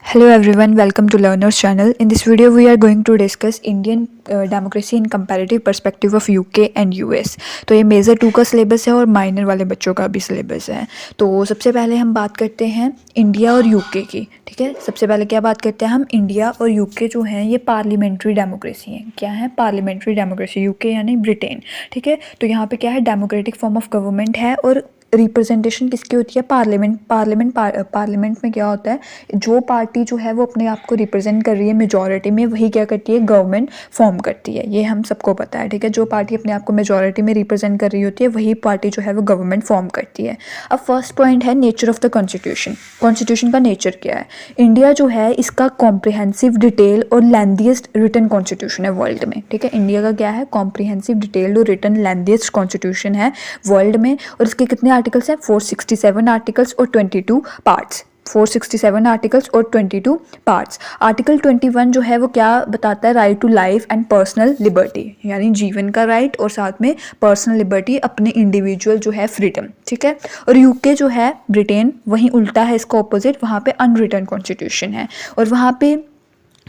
Hello everyone, welcome to Learners channel. In this video we are going to discuss Indian democracy in comparative perspective of UK and US. तो ये major 2 का syllabus है और minor वाले बच्चों का भी सिलेबस है। तो सबसे पहले हम बात करते हैं इंडिया और यूके की। ठीक है, सबसे पहले क्या बात करते हैं हम, इंडिया और यूके जो हैं ये पार्लियामेंट्री डेमोक्रेसी हैं। क्या है? Parliamentary democracy. यूके यानी ब्रिटेन। ठीक है, तो यहाँ पे क्या है, डेमोक्रेटिक फॉर्म ऑफ गवर्नमेंट है और रिप्रेजेंटेशन किसकी होती है? पार्लियामेंट में क्या होता है, जो पार्टी जो है वो अपने आप को रिप्रेजेंट कर रही है मेजॉरिटी में, वही क्या करती है, गवर्नमेंट फॉर्म करती है। ये हम सबको पता है। ठीक है, जो पार्टी अपने आप को मेजॉरिटी में रिप्रेजेंट कर रही होती है वही पार्टी जो है वो गवर्नमेंट फॉर्म करती है। अब फर्स्ट पॉइंट है nature of the constitution. Constitution का नेचर क्या है? इंडिया जो है इसका कॉम्प्रिहेंसिव, डिटेल और लेंथीएस्ट रिटन कॉन्स्टिट्यूशन है वर्ल्ड में। ठीक है, इंडिया का क्या है, कॉम्प्रिहेंसिव, डिटेल्ड और रिटन लेंथीएस्ट कॉन्स्टिट्यूशन है वर्ल्ड में। और इसके कितने आर्टिकल्स हैं? 467 आर्टिकल्स और 22 पार्ट्स। 467 आर्टिकल्स और 22 पार्ट्स। आर्टिकल 21 जो है वो क्या बताता है? Right to life and personal liberty, यानी जीवन का राइट और साथ में पर्सनल लिबर्टी, अपने इंडिविजुअल जो है फ्रीडम। ठीक है, और यूके जो है ब्रिटेन, वहीं उल्टा है इसका ऑपोजिट, वहाँ पे अनरिटन कॉन्स्टिट्यूशन है। और वहाँ पे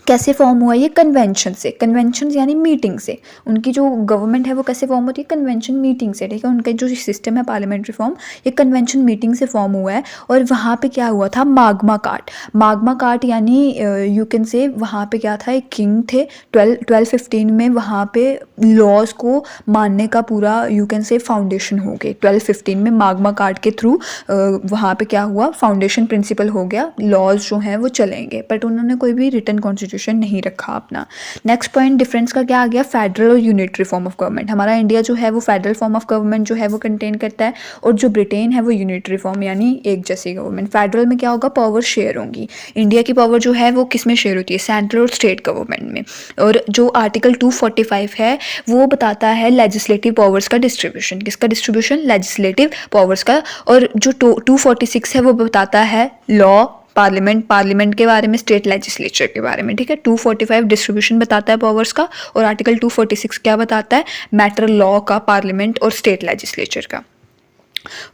कैसे फॉर्म हुआ? ये कन्वेंशन से। कन्वेंशन यानी मीटिंग से। उनकी जो गवर्नमेंट है वो कैसे फॉर्म होती है? कन्वेंशन मीटिंग से। ठीक है, उनका जो सिस्टम है पार्लियामेंट्री फॉर्म, ये कन्वेंशन मीटिंग से फॉर्म हुआ है। और वहाँ पे क्या हुआ था? Magma cart. माग्मा कार्ट यानी यू कैन से, वहाँ पे क्या था, एक किंग थे 1215 में, वहाँ पे लॉज को मानने का पूरा यू कैन से फाउंडेशन हो गए। 1215 में माग्मा कार्ट के थ्रू वहाँ पे क्या हुआ, फाउंडेशन प्रिंसिपल हो गया, लॉज जो हैं वो चलेंगे। बट उन्होंने कोई भी रिटन कॉन्स्टिट्यूशन नहीं रखा अपना। नेक्स्ट पॉइंट डिफरेंस का क्या आ गया? फेडरल और यूनिटरी फॉर्म ऑफ गवर्नमेंट। हमारा इंडिया जो है वो फेडरल फॉर्म ऑफ गवर्नमेंट जो है वो कंटेन करता है, और जो ब्रिटेन है वो यूनिटरी फॉर्म यानी एक जैसी गवर्नमेंट। फेडरल में क्या होगा? पावर शेयर होंगी। इंडिया की पावर जो है वो किस में शेयर होती है? सेंट्रल और स्टेट गवर्नमेंट में। और जो आर्टिकल 245 है वो बताता है लेजिस्लेटिव पावर्स का डिस्ट्रीब्यूशन। किसका डिस्ट्रीब्यूशन? लेजिस्लेटिव पावर्स का। और जो 246 है वो बताता है लॉ, पार्लियामेंट के बारे में, स्टेट लेजिस्लेचर के बारे में। ठीक है, 245 डिस्ट्रीब्यूशन बताता है पावर्स का, और आर्टिकल 246 क्या बताता है? मैटर लॉ का, पार्लियामेंट और स्टेट लेजिस्लेचर का।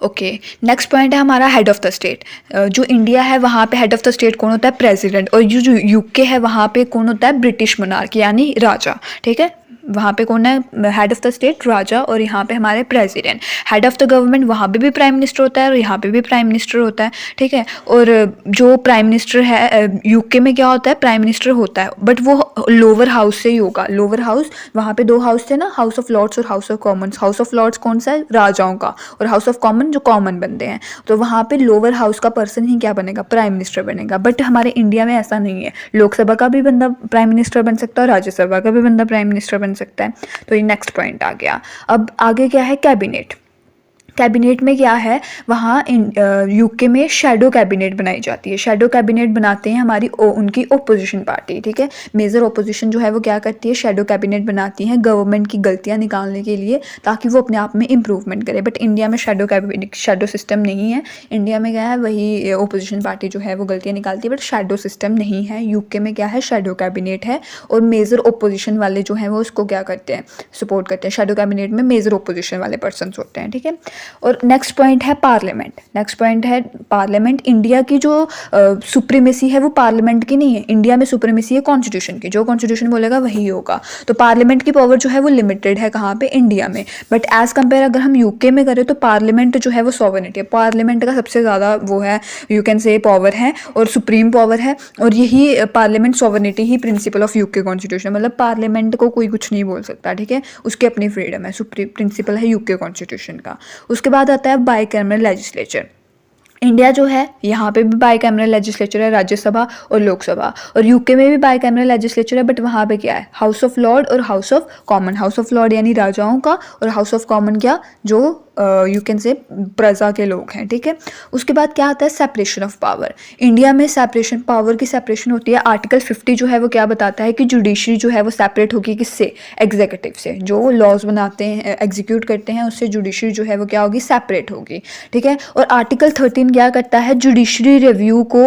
ओके, नेक्स्ट पॉइंट है हमारा हेड ऑफ द स्टेट। जो इंडिया है वहाँ पे हेड ऑफ द स्टेट कौन होता है? प्रेसिडेंट। और जो यूके है वहाँ पे कौन होता है? ब्रिटिश मोनार्क यानी राजा। ठीक है, वहाँ पे कौन है हेड ऑफ द स्टेट? राजा। और यहाँ पे हमारे president. Head of the government वहाँ पे भी प्राइम मिनिस्टर होता है और यहाँ पे भी प्राइम मिनिस्टर होता है। ठीक है, और जो प्राइम मिनिस्टर है यूके में क्या होता है? प्राइम मिनिस्टर होता है, बट वो लोअर हाउस से ही होगा। लोअर हाउस, वहाँ पे 2 हाउस थे ना, हाउस ऑफ लॉर्ड्स और House of Commons. House of Lords कौन सा है? राजाओं का। और हाउस ऑफ कॉमन जो कॉमन बंदे हैं। तो वहाँ पे लोअर हाउस का पर्सन ही क्या बनेगा? प्राइम मिनिस्टर बनेगा। बट हमारे इंडिया में ऐसा नहीं है। लोकसभा का भी बंदा प्राइम मिनिस्टर बन सकता है और राज्यसभा का भी बंदा प्राइम मिनिस्टर बन सकता है। तो ये नेक्स्ट पॉइंट आ गया। अब आगे क्या है? कैबिनेट। कैबिनेट में क्या है? वहाँ यूके में शैडो कैबिनेट बनाई जाती है। शैडो कैबिनेट बनाते हैं हमारी उनकी ओपोजिशन पार्टी। ठीक है, मेजर ओपोजिशन जो है वो क्या करती है? शैडो कैबिनेट बनाती है गवर्नमेंट की गलतियाँ निकालने के लिए, ताकि वो अपने आप में इम्प्रूवमेंट करे। बट इंडिया में शैडो सिस्टम नहीं है। इंडिया में क्या है, वही ओपोजिशन पार्टी जो है वो गलतियाँ निकालती है, बट शैडो सिस्टम नहीं है। यूके में क्या है? शैडो कैबिनेट है, और मेजर ओपोजिशन वाले जो हैं वो उसको क्या करते हैं? सपोर्ट करते हैं। शैडो कैबिनेट में मेजर ओपोजिशन वाले पर्सन होते हैं। ठीक है, और नेक्स्ट पॉइंट है पार्लियामेंट। नेक्स्ट पॉइंट है पार्लियामेंट। इंडिया की जो सुप्रीमेसी है वो पार्लियामेंट की नहीं है। इंडिया में सुप्रीमेसी है कॉन्स्टिट्यूशन की। जो कॉन्स्टिट्यूशन बोलेगा वही होगा। तो पार्लियामेंट की पावर जो है वो लिमिटेड है। कहाँ पे? इंडिया में। बट एज कंपेयर अगर हम यूके में करें तो पार्लियामेंट जो है वो सॉवरेनिटी है। पार्लियामेंट का सबसे ज़्यादा वो है, यू कैन से, पावर है और सुप्रीम पावर है। और यही parliament sovereignty he principle of UK constitution. मतलब पार्लियामेंट को कोई कुछ नहीं बोल सकता। ठीक है, उसकी अपनी फ्रीडम है। सुप्रीम प्रिंसिपल है यूके कॉन्स्टिट्यूशन का। उसके बाद आता है बाइकैमरल लेजिस्लेचर। इंडिया जो है यहाँ पे भी बाइकैमरल लेजिस्लेचर है, राज्यसभा और लोकसभा। और यूके में भी बाइकैमरल लेजिस्लेचर है, बट वहाँ पे क्या है? हाउस ऑफ लॉर्ड और House of common. House of Lord यानी राजाओं का, और हाउस ऑफ कॉमन क्या? जो यू कैन से प्रजा के लोग हैं। ठीक है, उसके बाद क्या आता है? Separation of power. इंडिया में सेपरेशन, पावर की सेपरेशन होती है। आर्टिकल 50 जो है वो क्या बताता है कि जुडिशरी जो है वो सेपरेट होगी किससे? एग्जीक्यूटिव से। जो लॉज बनाते हैं, एग्जीक्यूट करते हैं, उससे जुडिशरी जो है वो क्या होगी? सेपरेट होगी। ठीक है, और आर्टिकल 13 क्या करता है? जुडिशरी रिव्यू को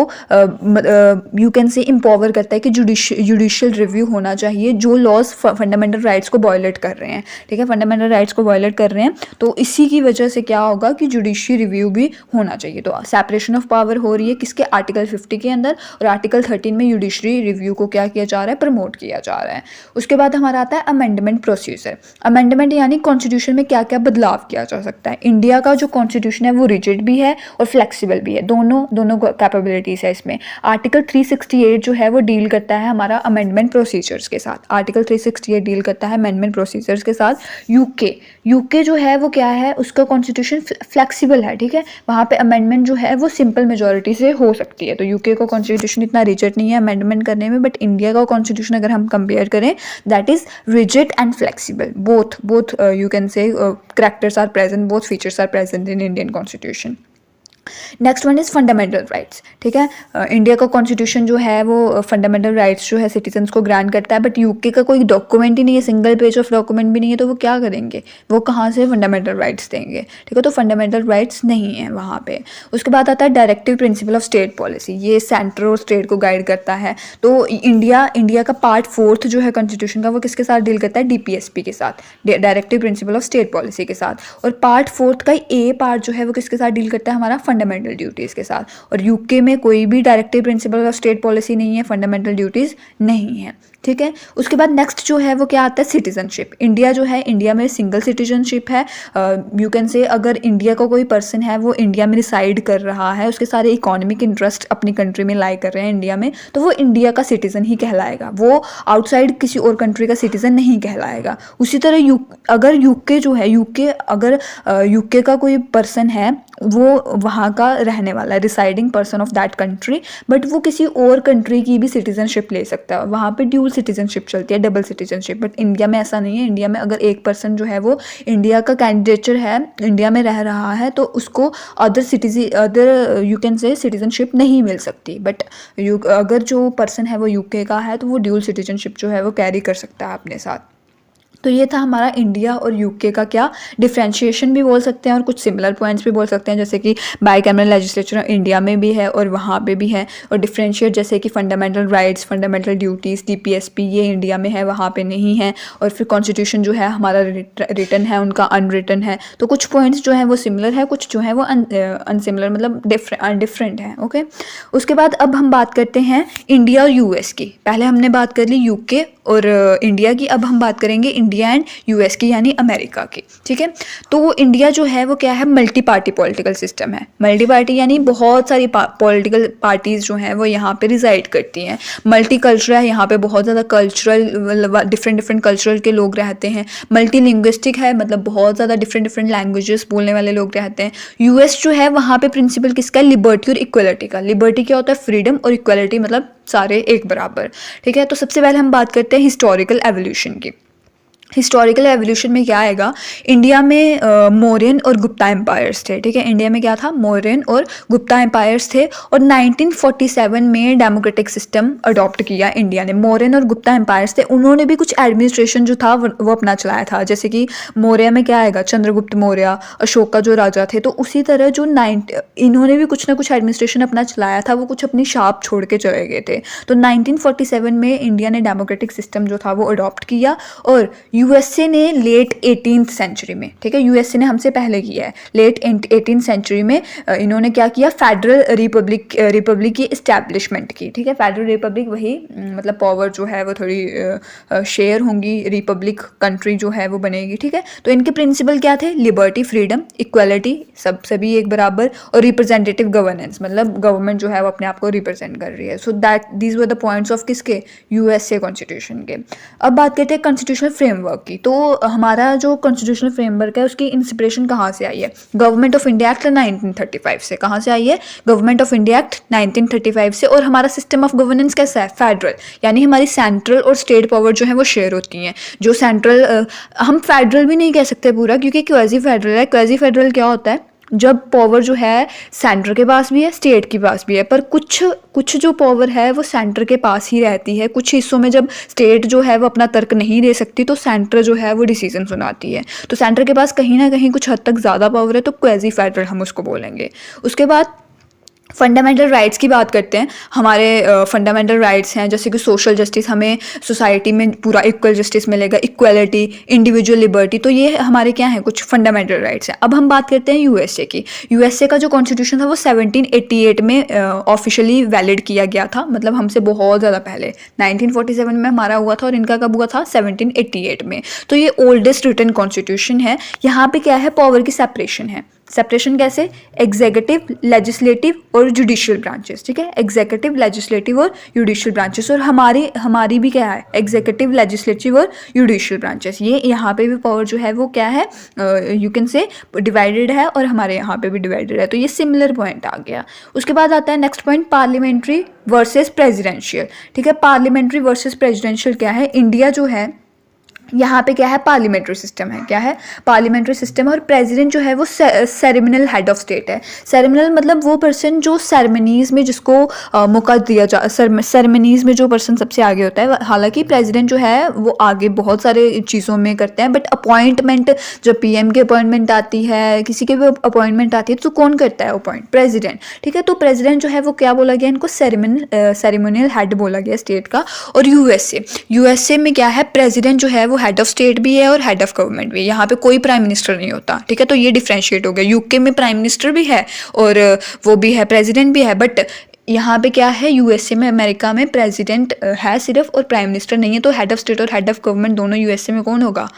यू कैन से इम्पावर करता है कि जुडिशियल रिव्यू होना चाहिए जो लॉज फंडामेंटल राइट्स को वायलेट कर रहे हैं। ठीक है, फंडामेंटल राइट्स को वायलेट कर रहे हैं, तो इसी की वजह से क्या होगा कि जुडिशरी रिव्यू भी होना चाहिए। तो सेपरेशन ऑफ पावर हो रही है किसके, आर्टिकल 50 के अंदर, और आर्टिकल 13 में जुडिशरी रिव्यू को क्या किया जा रहा है, प्रमोट किया जा रहा है। उसके बाद हमारा आता है अमेंडमेंट प्रोसीजर। अमेंडमेंट यानी कॉन्स्टिट्यूशन में क्या क्या बदलाव किया जा सकता है। इंडिया का जो कॉन्स्टिट्यूशन है वो रिजिड भी है और फ्लेक्सिबल भी है, दोनों कैपेबिलिटीज़ है इसमें। आर्टिकल 368 जो है वो डील करता है हमारा अमेंडमेंट प्रोसीजर्स के साथ। आर्टिकल 368 डील करता है अमेंडमेंट प्रोसीजर्स के साथ। यूके जो है वो क्या है, उसका कॉन्स्टिट्यूशन फ्लेक्सिबल है, ठीक है। वहाँ पे अमेंडमेंट जो है वो सिंपल मेजोरिटी से हो सकती है। तो यूके का कॉन्स्टिट्यूशन इतना रिजिड नहीं है अमेंडमेंट करने में, बट इंडिया का कॉन्स्टिट्यूशन अगर हम कंपेयर करें that is rigid and flexible. Both you can से characters are present, both features are present in Indian constitution. Next one is fundamental rights, ठीक है। इंडिया का कॉन्स्टिट्यूशन जो है वो फंडामेंटल राइट्स जो है सिटीजन्स को ग्रांट करता है, बट यूके का कोई डॉक्यूमेंट ही नहीं है, सिंगल पेज ऑफ डॉक्यूमेंट भी नहीं है, तो वो क्या करेंगे, वो कहाँ से फंडामेंटल राइट्स देंगे, ठीक है। तो फंडामेंटल राइट्स नहीं है वहाँ पे। उसके बाद आता है directive principle of state policy, ये सेंटर और स्टेट को गाइड करता है। तो इंडिया का पार्ट 4 जो है कॉन्स्टिट्यूशन का वो किसके साथ डील करता है, DPSP के साथ, directive principle of state policy के साथ। और पार्ट 4 का ए पार्ट जो है वो किसके साथ डील करता है, हमारा फंडामेंटल ड्यूटीज़ के साथ। और यूके में कोई भी directive principle of state policy नहीं है, फंडामेंटल ड्यूटीज़ नहीं है, ठीक है। उसके बाद नेक्स्ट जो है वो क्या आता है, सिटीजनशिप। इंडिया जो है, इंडिया में सिंगल सिटीजनशिप है। यू कैन से अगर इंडिया का कोई पर्सन है वो इंडिया में रिसाइड कर रहा है, उसके सारे इकोनॉमिक इंटरेस्ट अपनी कंट्री में लाई कर रहे हैं इंडिया में, तो वो इंडिया का सिटीजन ही कहलाएगा, वो आउटसाइड किसी और कंट्री का सिटीजन नहीं कहलाएगा। उसी तरह अगर यूके जो है, अगर यूके का कोई पर्सन है वो वहाँ का रहने वाला है, residing person of that country, but वो किसी और कंट्री की भी सिटीजनशिप ले सकता है। वहाँ पे ड्यूल सिटीजनशिप चलती है, डबल सिटीजनशिप। बट इंडिया में ऐसा नहीं है। इंडिया में अगर एक पर्सन जो है वो इंडिया का कैंडिडेचर है, इंडिया में रह रहा है, तो उसको अदर यू कैन से सिटीजनशिप नहीं मिल सकती। बट अगर जो पर्सन है वो यूके का है तो वो ड्यूल सिटीजनशिप जो है वो कैरी कर सकता है अपने साथ। तो ये था हमारा इंडिया और यूके का क्या डिफ्रेंशिएशन भी बोल सकते हैं, और कुछ सिमिलर पॉइंट्स भी बोल सकते हैं, जैसे कि बाईकैमरल लेजिस्लेचर इंडिया में भी है और वहाँ पे भी है। और डिफ्रेंशिएट जैसे कि fundamental rights, fundamental duties, DPSP ये इंडिया में है, वहाँ पे नहीं है। और फिर कॉन्स्टिट्यूशन जो है हमारा रिटन है, उनका अनरिटन है। तो कुछ पॉइंट्स जो हैं वो सिमिलर है, कुछ जो है वो अनसिमिलर, मतलब डिफरेंट है। ओके, उसके बाद अब हम बात करते हैं इंडिया और US की। पहले हमने बात कर ली यूके और इंडिया की, अब हम बात करेंगे इंडिया एंड US की, यानी अमेरिका की, ठीक है। तो इंडिया जो है वो क्या है, मल्टी पार्टी पॉलिटिकल सिस्टम है। मल्टी पार्टी यानी बहुत सारी पॉलिटिकल पार्टीज जो हैं वो यहाँ पे रिजाइड करती हैं। मल्टी कल्चर है, यहाँ पे बहुत ज़्यादा कल्चरल डिफरेंट कल्चरल के लोग रहते हैं। मल्टी लिंग्विस्टिक है, मतलब बहुत ज़्यादा डिफरेंट लैंग्वेजेस बोलने वाले लोग रहते हैं। US जो है वहाँ पे प्रिंसिपल किसका है, लिबर्टी और इक्वलिटी का। लिबर्टी क्या होता है, फ्रीडम, और इक्वलिटी मतलब सारे एक बराबर, ठीक है। तो सबसे पहले हम बात करते हैं हिस्टोरिकल एवोल्यूशन की। हिस्टोरिकल एवोल्यूशन में क्या आएगा, इंडिया में मौर्यन और गुप्ता एम्पायर्स थे, ठीक है। इंडिया में क्या था, मौर्यन और गुप्ता एम्पायर्स थे। और 1947 में डेमोक्रेटिक सिस्टम अडॉप्ट किया इंडिया ने। मौर्यन और गुप्ता एम्पायर्स थे, उन्होंने भी कुछ एडमिनिस्ट्रेशन जो था वो अपना चलाया था। जैसे कि मौर्य में क्या आएगा, चंद्रगुप्त मौर्य, अशोका जो राजा थे। तो उसी तरह जो इन्होंने भी कुछ ना कुछ एडमिनिस्ट्रेशन अपना चलाया था, वो कुछ अपनी छाप छोड़ के चले गए थे। तो 1947 में इंडिया ने डेमोक्रेटिक सिस्टम जो था वो अडॉप्ट किया। और USA ने लेट 18th सेंचुरी में, ठीक है, USA ने हमसे पहले किया है, लेट 18th सेंचुरी में इन्होंने क्या किया, फेडरल रिपब्लिक की इस्टेब्लिशमेंट की, ठीक है। फेडरल रिपब्लिक वही मतलब पावर जो है वो थोड़ी शेयर होंगी, रिपब्लिक कंट्री जो है वो बनेगी, ठीक है। तो इनके प्रिंसिपल क्या थे, लिबर्टी, फ्रीडम, इक्वलिटी, सभी एक बराबर, और रिप्रेजेंटेटिव गवर्नेंस, मतलब गवर्नमेंट जो है वो अपने आप को रिप्रेजेंट कर रही है। So that these were the points of किसके, USA कॉन्स्टिट्यूशन के। अब बात करते हैं कॉन्स्टिट्यूशनल फ्रेमवर्क की। तो हमारा जो कॉन्स्टिट्यूशनल फ्रेमवर्क है उसकी इंस्पिरेशन कहाँ से आई है, गवर्नमेंट ऑफ इंडिया एक्ट 1935 से। कहाँ से आई है, गवर्नमेंट ऑफ इंडिया एक्ट 1935 से। और हमारा सिस्टम ऑफ गवर्नेंस कैसा है, फेडरल, यानी हमारी सेंट्रल और स्टेट पावर जो है वो शेयर होती हैं। जो सेंट्रल, हम फेडरल भी नहीं कह सकते पूरा, क्योंकि क्वाजी फेडरल है। क्वाजी फेडरल क्या होता है, जब पावर जो है सेंटर के पास भी है, स्टेट के पास भी है, पर कुछ जो पावर है वो सेंटर के पास ही रहती है। कुछ हिस्सों में जब स्टेट जो है वो अपना तर्क नहीं दे सकती तो सेंटर जो है वो डिसीजन सुनाती है। तो सेंटर के पास कहीं ना कहीं कुछ हद तक ज़्यादा पावर है, तो क्वाजी फेडरल हम उसको बोलेंगे। उसके बाद फंडामेंटल राइट्स की बात करते हैं। हमारे फंडामेंटल राइट्स हैं जैसे कि सोशल जस्टिस, हमें सोसाइटी में पूरा इक्वल जस्टिस मिलेगा, इक्वलिटी, इंडिविजुअल लिबर्टी, तो ये हमारे क्या हैं कुछ फंडामेंटल राइट्स हैं। अब हम बात करते हैं यूएसए की। यूएसए का जो कॉन्स्टिट्यूशन था वो 1788 में ऑफिशियली वैलिड किया गया था, मतलब हमसे बहुत ज़्यादा पहले 1947 में हमारा हुआ था और इनका कब हुआ था 1788 में। तो ये ओल्डेस्ट रिटन कॉन्स्टिट्यूशन है। यहाँ पे क्या है, पावर की सेपरेशन है। सेपरेशन कैसे, एग्जीक्यूटिव, लेजिस्लेटिव और जुडिशियल ब्रांचेस, ठीक है, एग्जीक्यूटिव, लेजिस्लेटिव और जुडिशियल ब्रांचेस। और हमारी भी क्या है, एग्जीक्यूटिव, लेजिस्लेटिव और जुडिशियल ब्रांचेस। ये यहाँ पे भी पावर जो है वो क्या है, यू कैन से डिवाइडेड है, और हमारे यहाँ पे भी डिवाइडेड है। तो ये सिमिलर पॉइंट आ गया। उसके बाद आता है next point, parliamentary versus presidential, ठीक है। पार्लियामेंट्री वर्सेस प्रेसिडेंशियल क्या है, इंडिया जो है यहाँ पे क्या है, पार्लियामेंट्री सिस्टम है, क्या है, पार्लियामेंट्री सिस्टम है। और प्रेसिडेंट जो है वो सेरेमनियल हेड ऑफ स्टेट है। सेरेमनियल मतलब वो पर्सन जो सेरेमनीज में जिसको मौका दिया जा, सेरेमनीज में जो पर्सन सबसे आगे होता है। हालांकि प्रेसिडेंट जो है वो आगे बहुत सारे चीज़ों में करते हैं, बट अपॉइंटमेंट जब पीएम की अपॉइंटमेंट आती है, किसी की भी अपॉइंटमेंट आती है, तो कौन करता है अपॉइंट, प्रेसिडेंट, ठीक है। तो प्रेसिडेंट जो है वो क्या बोला गया, इनको सेरेमनियल हेड बोला गया स्टेट का। और यूएसए में क्या है, प्रेसिडेंट जो है वो हेड ऑफ स्टेट भी है और हेड ऑफ गवर्नमेंट भी है। यहाँ पे कोई प्राइम मिनिस्टर नहीं होता, ठीक है। तो ये डिफरेंशिएट हो गया। यूके में प्राइम मिनिस्टर भी है और वो भी है, प्रेसिडेंट भी है, बट यहाँ पे क्या है, यूएसए में, अमेरिका में प्रेसिडेंट है सिर्फ और प्राइम मिनिस्टर नहीं है। तो हेड ऑफ स्टेट और हेड ऑफ गवर्नमेंट दोनों यूएसए में कौन होगा,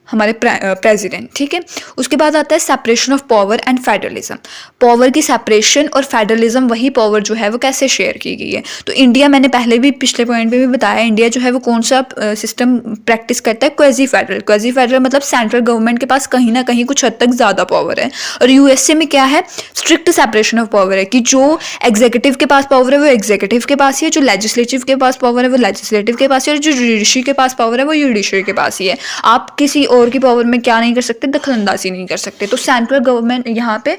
हमारे प्रेसिडेंट, ठीक है। उसके बाद आता है separation of power and federalism. Power की सेपरेशन और फेडरलिज्म, वही पावर जो है वो कैसे शेयर की गई है। तो इंडिया, मैंने पहले भी पिछले पॉइंट पे भी बताया, इंडिया जो है वो कौन सा सिस्टम प्रैक्टिस करता है, क्वाजी फेडरल। क्वाजी फेडरल मतलब सेंट्रल गवर्नमेंट के पास कहीं ना कहीं कुछ हद तक ज़्यादा पावर है। और यूएसए में क्या है, स्ट्रिक्ट सेपरेशन ऑफ पावर है, कि जो एग्जीक्यूटिव के पास पावर है वो एग्जीक्यूटिव के पास ही है, जो लेजिस्लेटिव के पास पावर है वो लेजिस्लेटिव के पास ही है, और जो जुडिशरी के पास पावर है वो जुडिशरी के पास ही है। आप किसी और की पावर में क्या नहीं कर सकते, दखलंदाजी नहीं कर सकते। तो सेंट्रल गवर्नमेंट यहाँ पे,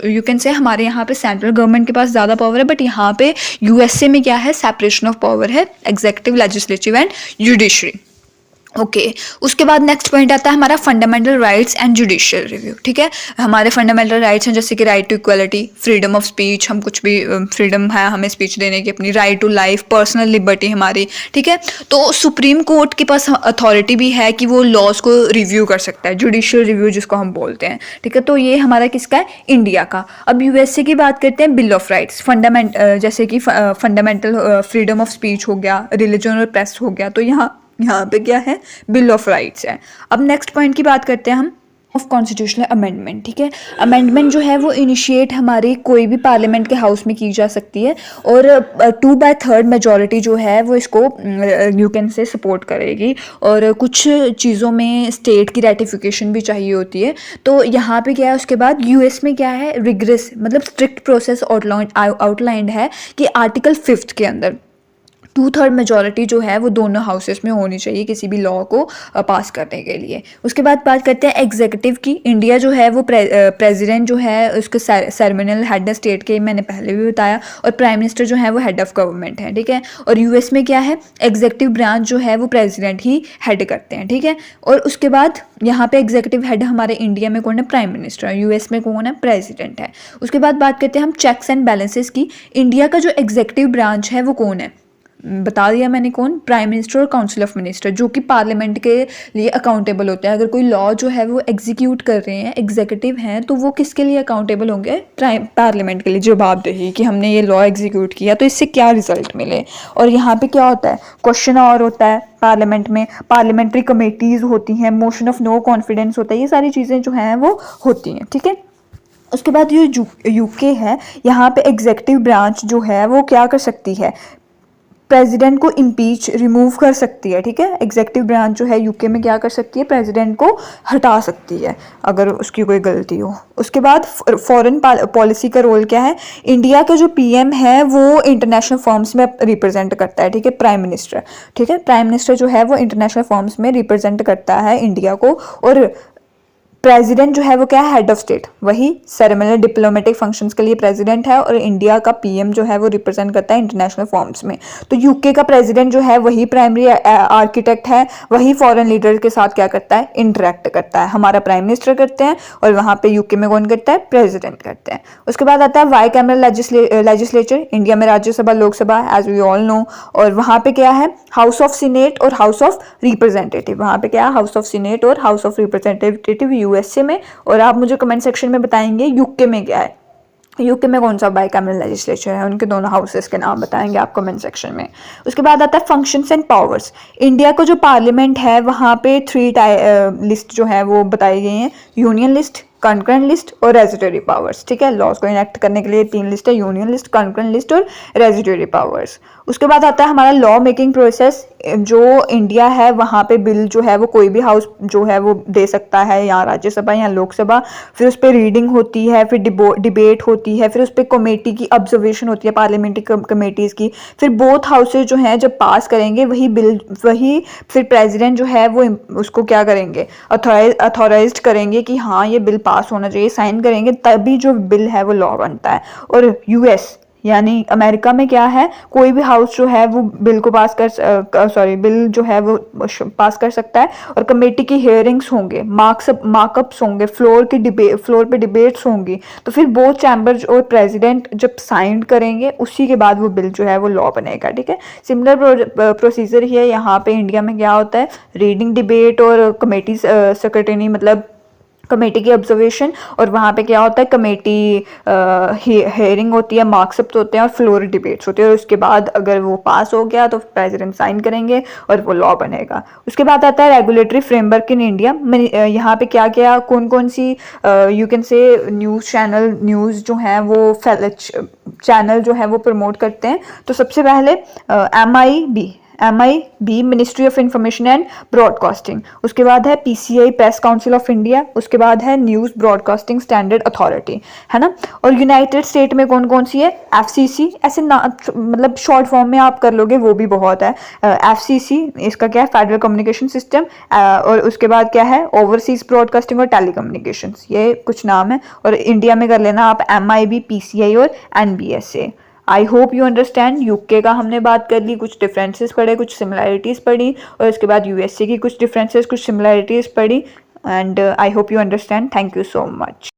यू कैन से हमारे यहाँ पे सेंट्रल गवर्नमेंट के पास ज़्यादा पावर है, बट यहाँ पे यूएसए में क्या है, सेपरेशन ऑफ पावर है, executive, legislative and judiciary. Okay उसके बाद नेक्स्ट पॉइंट आता है हमारा fundamental rights and judicial review, ठीक है। हमारे फंडामेंटल राइट्स हैं जैसे कि right to equality, freedom of speech, हम कुछ भी फ्रीडम है हमें स्पीच देने की, अपनी right to life, personal liberty हमारी, ठीक है। तो सुप्रीम कोर्ट के पास अथॉरिटी भी है कि वो लॉज को रिव्यू कर सकता है, जुडिशियल रिव्यू जिसको हम बोलते हैं, ठीक है। तो ये हमारा किसका है, इंडिया का। अब यूएसए की बात करते हैं, बिल ऑफ राइट्स, जैसे कि फंडामेंटल फ्रीडम ऑफ स्पीच हो गया, रिलीजन और प्रेस हो गया। तो यहाँ पे क्या है, बिल ऑफ राइट्स है। अब नेक्स्ट पॉइंट की बात करते हैं हम, ऑफ कॉन्स्टिट्यूशनल अमेंडमेंट, ठीक है। अमेंडमेंट जो है वो इनिशिएट हमारी कोई भी पार्लियामेंट के हाउस में की जा सकती है, और 2/3 मेजॉरिटी जो है वो इसको यू कैन से सपोर्ट करेगी। और कुछ चीज़ों में स्टेट की रेटिफिकेशन भी चाहिए होती है। तो यहाँ पे क्या है, उसके बाद यूएस में क्या है, रिग्रेस मतलब स्ट्रिक्ट प्रोसेस आउटलाइंड है कि आर्टिकल 5 के अंदर 2/3 मेजॉरिटी जो है वो दोनों हाउसेस में होनी चाहिए किसी भी लॉ को पास करने के लिए। उसके बाद बात करते हैं एग्जीक्यूटिव की। इंडिया जो है वो प्रेसिडेंट जो है उसके सेरेमनियल हेड है स्टेट के, मैंने पहले भी बताया, और प्राइम मिनिस्टर जो है वो हेड ऑफ गवर्नमेंट है, ठीक है। और यूएस में क्या है, एग्जीक्यूटिव ब्रांच जो है वो प्रेसिडेंट ही हेड करते हैं, ठीक है। और उसके बाद यहाँ पे एग्जीक्यूटिव हेड हमारे इंडिया में कौन है, प्राइम मिनिस्टर, यूएस में कौन है, प्रेसिडेंट है। उसके बाद बात करते हैं हम चेक्स एंड बैलेंसेस की। इंडिया का जो एग्जीक्यूटिव ब्रांच है वो कौन है, बता दिया मैंने कौन, प्राइम मिनिस्टर और काउंसिल ऑफ मिनिस्टर, जो कि पार्लियामेंट के लिए अकाउंटेबल होते हैं। अगर कोई लॉ जो है वो एग्जीक्यूट कर रहे हैं, एग्जीक्यूटिव हैं, तो वो किसके लिए अकाउंटेबल होंगे, पार्लियामेंट के लिए जवाबदेही कि हमने ये लॉ एग्जीक्यूट किया तो इससे क्या रिजल्ट मिले। और यहाँ पे क्या होता है, क्वेश्चन आवर होता है पार्लियामेंट में, पार्लियामेंट्री कमेटीज़ होती हैं, मोशन ऑफ नो कॉन्फिडेंस होता है, ये सारी चीज़ें जो हैं वो होती हैं, ठीक है। उसके बाद ये यूके है, यहाँ पे एग्जीक्यूटिव ब्रांच जो है वो क्या कर सकती है, प्रेसिडेंट को इम्पीच, रिमूव कर सकती है, ठीक है। एग्जीक्यूटिव ब्रांच जो है यूके में क्या कर सकती है, प्रेसिडेंट को हटा सकती है अगर उसकी कोई गलती हो। उसके बाद फॉरेन पॉलिसी का रोल क्या है, इंडिया का जो पीएम है वो इंटरनेशनल फॉर्म्स में रिप्रेजेंट करता है, ठीक है, प्राइम मिनिस्टर, ठीक है। प्राइम मिनिस्टर जो है वो इंटरनेशनल फॉर्म्स में रिप्रेजेंट करता है इंडिया को। और प्रेसिडेंट जो है वो क्या है, हेड ऑफ स्टेट, वही सेरेमनियल डिप्लोमेटिक फंक्शंस के लिए प्रेसिडेंट है, और इंडिया का पीएम जो है वो रिप्रेजेंट करता है इंटरनेशनल फॉर्म्स में। तो यूके का प्रेसिडेंट जो है वही प्राइमरी आर्किटेक्ट है, वही फॉरेन लीडर के साथ क्या करता है, इंटरेक्ट करता है। हमारा प्राइम मिनिस्टर करते हैं, और वहाँ पे यूके में कौन करता है, प्रेसिडेंट करते हैं। उसके बाद आता है वाई कैमरल लेजिस्लेचर, इंडिया में Rajya Sabha Lok Sabha as we all know, और वहाँ पे क्या है, हाउस ऑफ सीनेट और हाउस ऑफ रिप्रेजेंटेटिव। वहाँ पे क्या है, हाउस ऑफ सीनेट और हाउस ऑफ रिप्रेजेंटेटिव यूएसए में। और आप मुझे कमेंट सेक्शन में बताएंगे यूके में क्या है, यूके में कौन सा बाइकैमरल लेजिस्लेचर है, उनके दोनों हाउसेस के नाम बताएंगे आप कमेंट सेक्शन में। उसके बाद आता है फंक्शंस एंड पावर्स। इंडिया को जो पार्लियामेंट है वहाँ पे 3 लिस्ट जो है वो बताई गई हैं, यूनियन लिस्ट, कंकरेंट लिस्ट और रेजिडरी पावर्स। ठीक है, लॉज को इनेक्ट करने के लिए 3 लिस्ट है, यूनियन लिस्ट, कंकरेंट लिस्ट और रेजिडरी पावर्स। उसके बाद आता है हमारा लॉ मेकिंग प्रोसेस। जो इंडिया है वहाँ पे बिल जो है वो कोई भी हाउस जो है वो दे सकता है, या राज्यसभा या लोकसभा। फिर उस पर रीडिंग होती है, फिर डिबेट होती है, फिर उस पर कमेटी की ऑब्जर्वेशन होती है, पार्लियामेंट्री कमेटीज़ की। फिर बोथ हाउसेज जो हैं जब पास करेंगे वही बिल, वही फिर प्रेसिडेंट जो है वो उसको क्या करेंगे, अथॉराइज्ड करेंगे कि हाँ ये बिल पास होना चाहिए, साइन करेंगे, तभी जो बिल है वो लॉ बनता है। और यूएस यानी अमेरिका में क्या है, कोई भी हाउस जो है वो बिल को पास बिल जो है वो पास कर सकता है, और कमेटी की हियरिंग्स होंगे, मार्कअप्स होंगे, फ्लोर पे डिबेट्स होंगी। तो फिर बोथ चैम्बर्स और प्रेसिडेंट जब साइन करेंगे उसी के बाद वो बिल जो है वो लॉ बनेगा। ठीक है, सिमिलर प्रोसीजर ही है यहाँ पे। इंडिया में क्या होता है, रीडिंग, डिबेट और कमेटी सेक्रेटरी मतलब कमेटी की ऑब्जर्वेशन, और वहाँ पे क्या होता है, कमेटी हेयरिंग होती है, मार्क्सअप होते हैं और फ्लोर डिबेट्स होते हैं। और उसके बाद अगर वो पास हो गया तो प्रेसिडेंट साइन करेंगे और वो लॉ बनेगा। उसके बाद आता है रेगुलेटरी फ्रेमवर्क इन इंडिया। यहाँ पे क्या क्या कौन कौन सी you can say news channel, news जो हैं वो चैनल जो है वो प्रमोट करते हैं। तो सबसे पहले MIB ministry of information and broadcasting. उसके बाद है PCI press council of India. उसके बाद है न्यूज़ ब्रॉडकास्टिंग स्टैंडर्ड अथॉरिटी, है ना। और यूनाइटेड स्टेट में कौन कौन सी है, FCC, ऐसे ना मतलब शॉर्ट फॉर्म में आप कर लोगे वो भी बहुत है। FCC इसका क्या है, फेडरल कम्युनिकेशन सिस्टम। और उसके बाद क्या है, ओवरसीज ब्रॉडकास्टिंग और टेलीकम्युनिकेशंस, ये कुछ नाम है। और इंडिया में कर लेना आप MIB, PCI और NBSA। I hope you understand. UK का हमने बात कर ली, कुछ डिफरेंसेस पढ़े, कुछ सिमिलैरिटीज़ पढ़ी, और उसके बाद यूएसए की कुछ डिफरेंसेस, कुछ सिमिलैरिटीज़ पढ़ी। And I hope you understand. Thank you so much.